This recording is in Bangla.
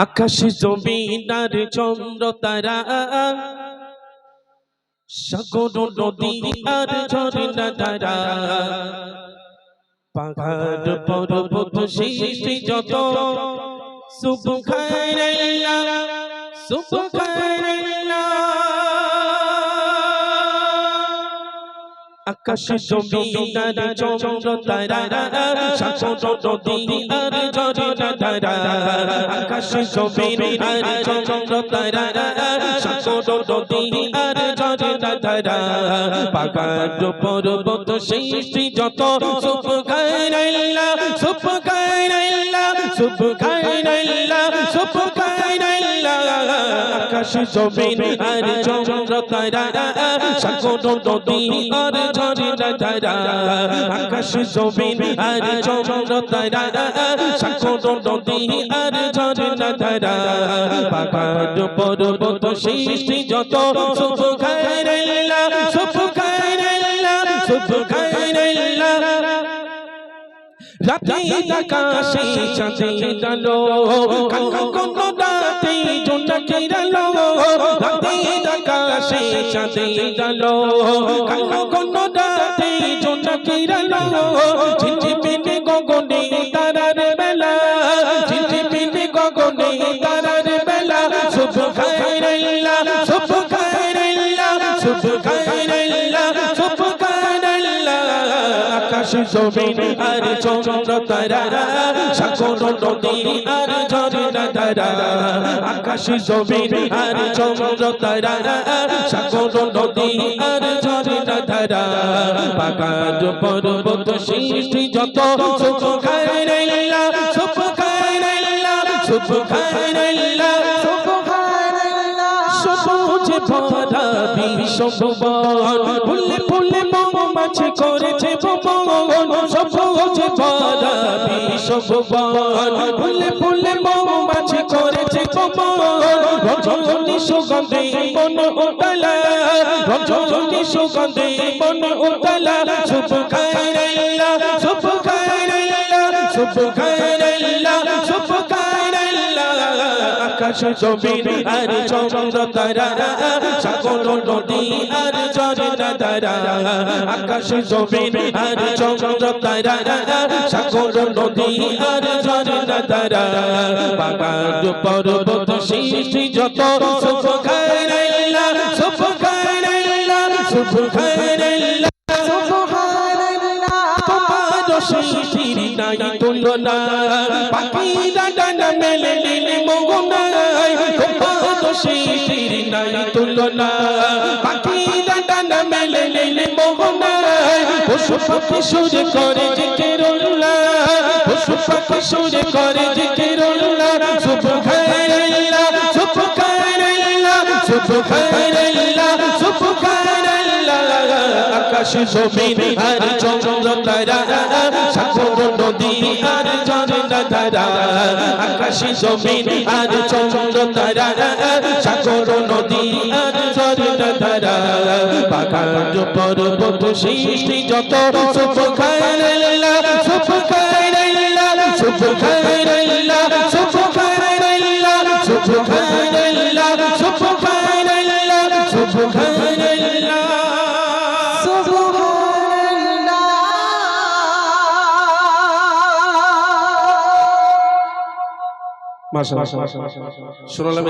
আকাশ জমিন আর চন্দ্র তারা, সাগর নদী আর ঝর্ণা ধারা, পাহাড় পর্বত সৃষ্টি যত, সুবহানাল্লাহ সুবহানাল্লাহ। আকাশ জমিন আর চন্দ্র তারা, সাগর নদী আর ঝর্ণা ধারা, আকাশ জমিন আর চন্দ্র তারা, সাগর নদী আর ঝর্ণা ধারা, পাহাড় পর্বত সৃষ্টি যত, সুবহানাল্লাহ সুবহানাল্লাহ সুবহানাল্লাহ সুবহানাল্লাহ। আকাশ জমিন আর চন্দ্র তারা, সাগর নদী আর ঝর্ণা ধারা, আকাশ জমিন আর চন্দ্র তারা, সাগর নদী আর ঝর্ণা ধারা, পাহাড় পর্বত সৃষ্টি যত, সুবহানাল্লাহ সুবহানাল্লাহ সুবহানাল্লাহ। রাতের আকাশে চাঁদের আলো, কালো কোন রাতে জোনাকির আলো, রাতের আকাশে চাঁদের আলো, কালো কোন রাতে জোনাকির আলো, ঝিঝিমিনি গগনে তারার বেলা, ঝিঝিমিনি গগনে তারার বেলা, সুবহানাল্লাহ সুবহানাল্লাহ সুবহানাল্লাহ সুবহানাল্লাহ। আকাশ জমিন আর চন্দ্র তারা, সাগর নদী আর ঝর্ণা ধারা, আকাশ জমিন আর চন্দ্র তারা, সাগর নদী আর ঝর্ণা ধারা, পাহাড় পর্বত সৃষ্টি যত, সুবহানাল্লাহ সুবহানাল্লাহ সুবহানাল্লাহ সুবহানাল্লাহ। সবুজ ভরা বিশ্বভুবন, ফুলে ফুলে মৌমাছি করেছে ভুবন, সবুজ ভরা বিশ্বভুবন, ফুলে ফুলে মৌমাছি করেছে ভুবন, রজনী সুগন্ধে বন উতলা, রজনী সুগন্ধে বন উতলা, সুবহানাল্লাহ সুবহানাল্লাহ সুবহানাল্লাহ সুবহানাল্লাহ। আকাশ জমিন আর চন্দ্র তারা, সাগর নদী আর ঝর্ণা ধারা, আকাশ জমিন আর চন্দ্র তারা, সাগর নদী আর ঝর্ণা ধারা, পাহাড় পর্বত সৃষ্টি যত, সুবহানাল্লাহ সুবহানাল্লাহ সুবহানাল্লাহ সুবহানাল্লাহ। তোমার সৃষ্টির নাই তুলনা, পাখিরা ডানা মেলে নীল মোহনায়, তোমার সৃষ্টির নাই তুলনা, পাখিরা ডানা মেলে নীল মোহনায়, পশু পাখি সুর করে জিকিরুল্লাহ, পশু পাখি সুর করে জিকিরুল্লাহ, সুবহানাল্লাহ সুবহানাল্লাহ সুবহানাল্লাহ সুবহানাল্লাহ। আকাশ জমিন আর চন্দ্র তারা, সাগর নদী আর ঝর্ণা ধারা, আকাশ জমিন আর চন্দ্র তারা, সাগর নদী আর ঝর্ণা ধারা, পাহাড় পর্বত সৃষ্টি যত, সুবহানাল্লাহ সুবহানাল্লাহ সুবহানাল্লাহ সুবহানাল্লাহ সুবহানাল্লাহ সুবহানাল্লাহ সুবহানাল্লাহ সুবহানাল্লাহ। মাশাআল্লাহ। শুনলাম